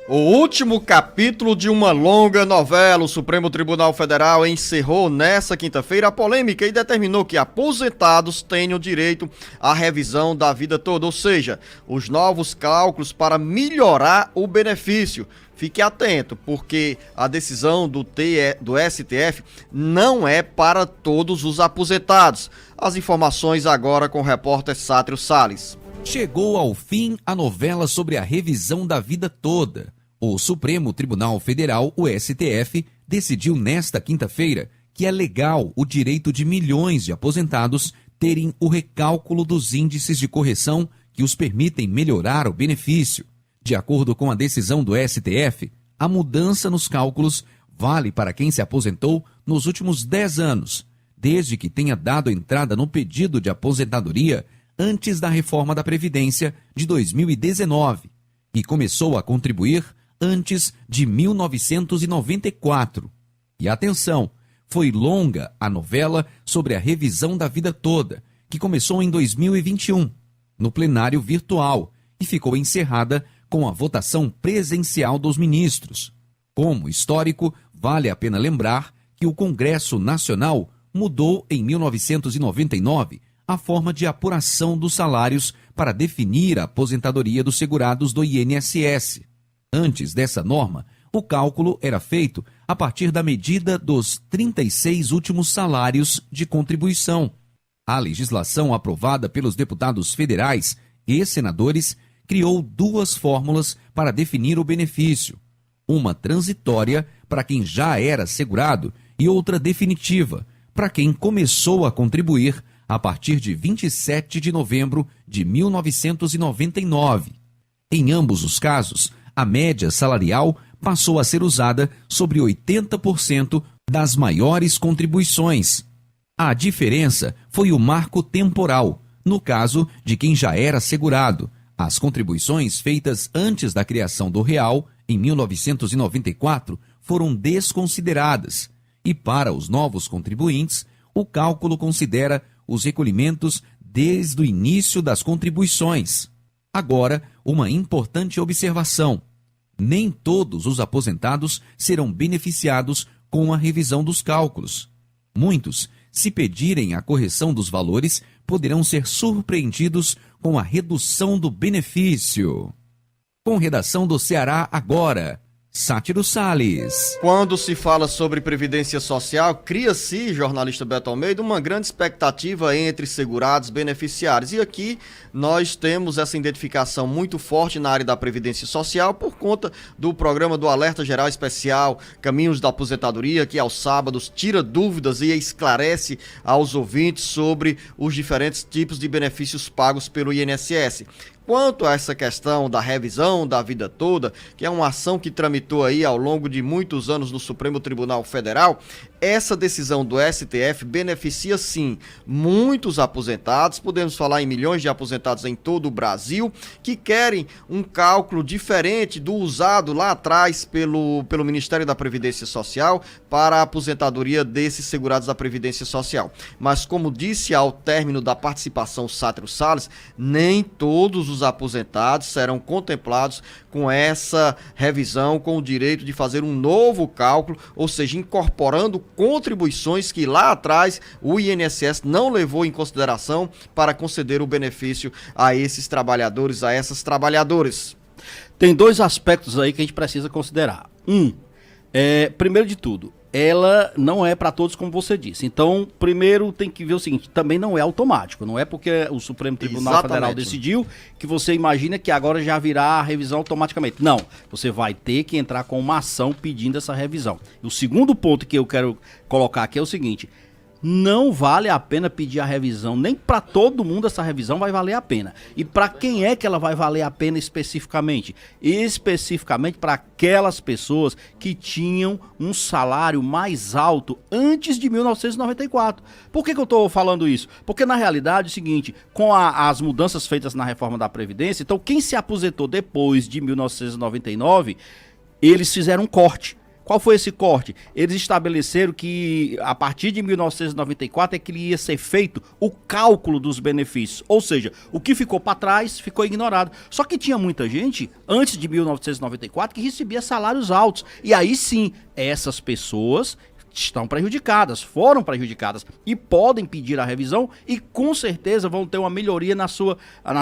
O último capítulo de uma longa novela, o Supremo Tribunal Federal encerrou nesta quinta-feira a polêmica e determinou que aposentados tenham direito à revisão da vida toda, ou seja, os novos cálculos para melhorar o benefício. Fique atento, porque a decisão do STF não é para todos os aposentados. As informações agora com o repórter Sátrio Salles. Chegou ao fim a novela sobre a revisão da vida toda. O Supremo Tribunal Federal, o STF, decidiu nesta quinta-feira que é legal o direito de milhões de aposentados terem o recálculo dos índices de correção que os permitem melhorar o benefício. De acordo com a decisão do STF, a mudança nos cálculos vale para quem se aposentou nos últimos 10 anos, desde que tenha dado entrada no pedido de aposentadoria antes da reforma da Previdência de 2019 e começou a contribuir antes de 1994. E atenção, foi longa a novela sobre a revisão da vida toda, que começou em 2021, no plenário virtual, e ficou encerrada com a votação presencial dos ministros. Como histórico, vale a pena lembrar que o Congresso Nacional mudou em 1999 a forma de apuração dos salários para definir a aposentadoria dos segurados do INSS. Antes dessa norma, o cálculo era feito a partir da medida dos 36 últimos salários de contribuição. A legislação aprovada pelos deputados federais e senadores criou duas fórmulas para definir o benefício. Uma transitória para quem já era segurado e outra definitiva para quem começou a contribuir a partir de 27 de novembro de 1999. Em ambos os casos, a média salarial passou a ser usada sobre 80% das maiores contribuições. A diferença foi o marco temporal, no caso de quem já era segurado. As contribuições feitas antes da criação do real, em 1994, foram desconsideradas. E para os novos contribuintes, o cálculo considera os recolhimentos desde o início das contribuições. Agora, uma importante observação: nem todos os aposentados serão beneficiados com a revisão dos cálculos. Muitos, se pedirem a correção dos valores, poderão ser surpreendidos com a redução do benefício. Com redação do Ceará Agora, Sátiro Salles. Quando se fala sobre previdência social, cria-se, jornalista Beto Almeida, uma grande expectativa entre segurados e beneficiários. E aqui nós temos essa identificação muito forte na área da previdência social por conta do programa do Alerta Geral Especial Caminhos da Aposentadoria, que aos sábados tira dúvidas e esclarece aos ouvintes sobre os diferentes tipos de benefícios pagos pelo INSS. Quanto a essa questão da revisão da vida toda, que é uma ação que tramitou aí ao longo de muitos anos no Supremo Tribunal Federal, essa decisão do STF beneficia sim muitos aposentados, podemos falar em milhões de aposentados em todo o Brasil, que querem um cálculo diferente do usado lá atrás pelo Ministério da Previdência Social para a aposentadoria desses segurados da Previdência Social. Mas como disse ao término da participação Sátiro Salles, nem todos os aposentados serão contemplados com essa revisão, com o direito de fazer um novo cálculo, ou seja, incorporando contribuições que lá atrás o INSS não levou em consideração para conceder o benefício a esses trabalhadores, a essas trabalhadoras. Tem dois aspectos aí que a gente precisa considerar. Primeiro de tudo, ela não é para todos, como você disse. Então, primeiro tem que ver o seguinte, também não é automático. Não é porque o Supremo Tribunal Federal decidiu que você imagina que agora já virá a revisão automaticamente. Não, você vai ter que entrar com uma ação pedindo essa revisão. E o segundo ponto que eu quero colocar aqui é o seguinte: não vale a pena pedir a revisão, nem para todo mundo essa revisão vai valer a pena. E para quem é que ela vai valer a pena especificamente? Especificamente para aquelas pessoas que tinham um salário mais alto antes de 1994. Por que eu estou falando isso? Porque na realidade é o seguinte, com as mudanças feitas na reforma da Previdência, então quem se aposentou depois de 1999, eles fizeram um corte. Qual foi esse corte? Eles estabeleceram que a partir de 1994 é que ia ser feito o cálculo dos benefícios. Ou seja, o que ficou para trás ficou ignorado. Só que tinha muita gente, antes de 1994, que recebia salários altos. E aí sim, essas pessoas estão prejudicadas, foram prejudicadas e podem pedir a revisão e com certeza vão ter uma melhoria na sua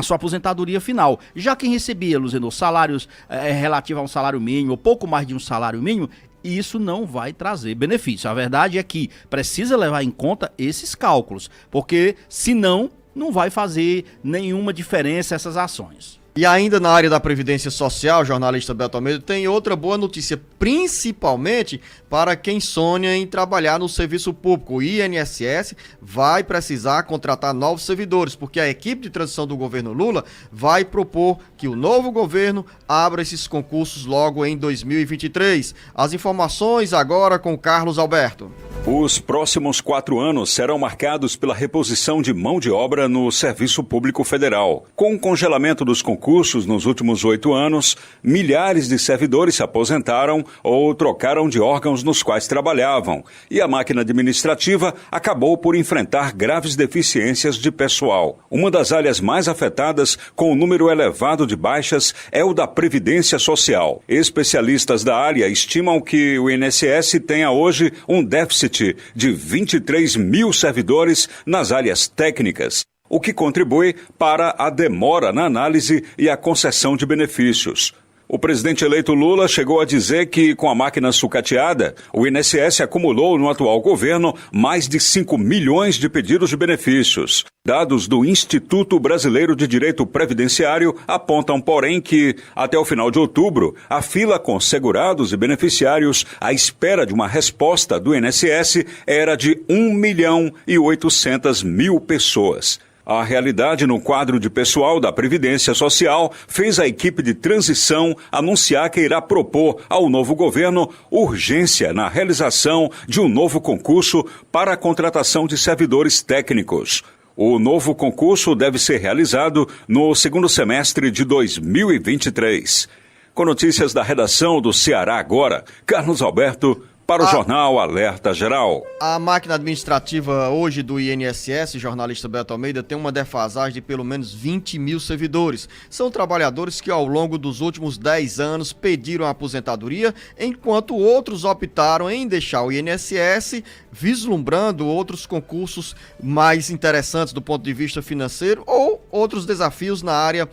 aposentadoria final. Já quem recebia, Luzenor, salários relativos a um salário mínimo, ou pouco mais de um salário mínimo, isso não vai trazer benefício. A verdade é que precisa levar em conta esses cálculos, porque senão não vai fazer nenhuma diferença essas ações. E ainda na área da Previdência Social, jornalista Beto Almeida, tem outra boa notícia, principalmente para quem sonha em trabalhar no serviço público. O INSS vai precisar contratar novos servidores, porque a equipe de transição do governo Lula vai propor que o novo governo abra esses concursos logo em 2023. As informações agora com Carlos Alberto. Os próximos 4 anos serão marcados pela reposição de mão de obra no Serviço Público Federal. Com o congelamento dos concursos nos últimos 8 anos, milhares de servidores se aposentaram ou trocaram de órgãos nos quais trabalhavam, e a máquina administrativa acabou por enfrentar graves deficiências de pessoal. Uma das áreas mais afetadas, com o número elevado de baixas, é o da Previdência Social. Especialistas da área estimam que o INSS tenha hoje um déficit de 23 mil servidores nas áreas técnicas, o que contribui para a demora na análise e a concessão de benefícios. O presidente eleito Lula chegou a dizer que, com a máquina sucateada, o INSS acumulou no atual governo mais de 5 milhões de pedidos de benefícios. Dados do Instituto Brasileiro de Direito Previdenciário apontam, porém, que, até o final de outubro, a fila com segurados e beneficiários à espera de uma resposta do INSS era de 1.800.000 pessoas. A realidade no quadro de pessoal da Previdência Social fez a equipe de transição anunciar que irá propor ao novo governo urgência na realização de um novo concurso para a contratação de servidores técnicos. O novo concurso deve ser realizado no segundo semestre de 2023. Com notícias da redação do Ceará Agora, Carlos Alberto, para o Jornal Alerta Geral. A máquina administrativa hoje do INSS, jornalista Beto Almeida, tem uma defasagem de pelo menos 20 mil servidores. São trabalhadores que ao longo dos últimos 10 anos pediram aposentadoria, enquanto outros optaram em deixar o INSS, vislumbrando outros concursos mais interessantes do ponto de vista financeiro ou outros desafios na área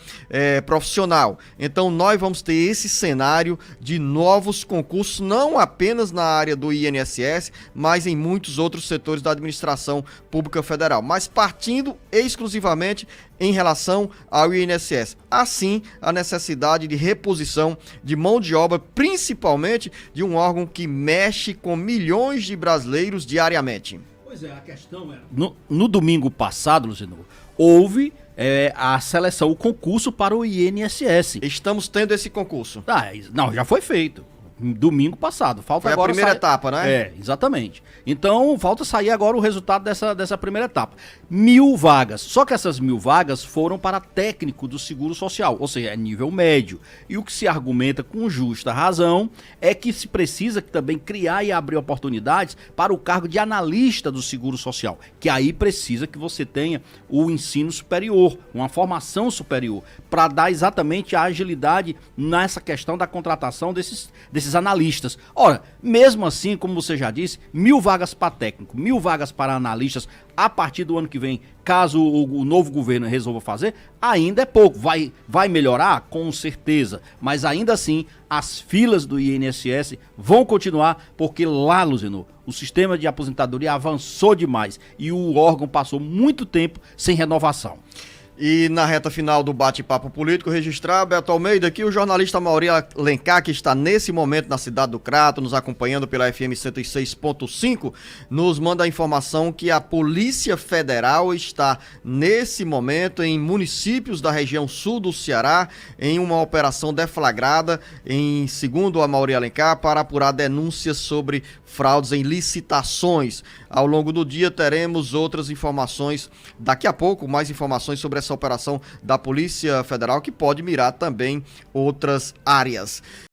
profissional. Então nós vamos ter esse cenário de novos concursos, não apenas na área do INSS, mas em muitos outros setores da administração pública federal, mas partindo exclusivamente em relação ao INSS. Assim, a necessidade de reposição de mão de obra, principalmente de um órgão que mexe com milhões de brasileiros diariamente. Pois é, a questão era... No domingo passado, Luciano, houve a seleção, o concurso para o INSS. Estamos tendo esse concurso. Não, já foi feito. Domingo passado. Falta agora a primeira etapa, né? Exatamente. Então, falta sair agora o resultado dessa primeira etapa. 1.000 vagas. Só que essas 1.000 vagas foram para técnico do Seguro Social, ou seja, é nível médio. E o que se argumenta com justa razão é que se precisa também criar e abrir oportunidades para o cargo de analista do Seguro Social, que aí precisa que você tenha o ensino superior, uma formação superior, para dar exatamente a agilidade nessa questão da contratação desses analistas. Ora, mesmo assim, como você já disse, 1.000 vagas para técnico, 1.000 vagas para analistas a partir do ano que vem, caso o novo governo resolva fazer, ainda é pouco. Vai melhorar? Com certeza. Mas ainda assim, as filas do INSS vão continuar, porque lá, Luzenor, o sistema de aposentadoria avançou demais e o órgão passou muito tempo sem renovação. E na reta final do bate-papo político, registrar, Beto Almeida, aqui o jornalista Amauri Alencar, que está nesse momento na cidade do Crato, nos acompanhando pela FM 106.5, nos manda a informação que a Polícia Federal está nesse momento em municípios da região sul do Ceará, em uma operação deflagrada, segundo o Amauri Alencar, para apurar denúncias sobre fraudes em licitações. Ao longo do dia teremos outras informações, daqui a pouco mais informações sobre essa operação da Polícia Federal, que pode mirar também outras áreas.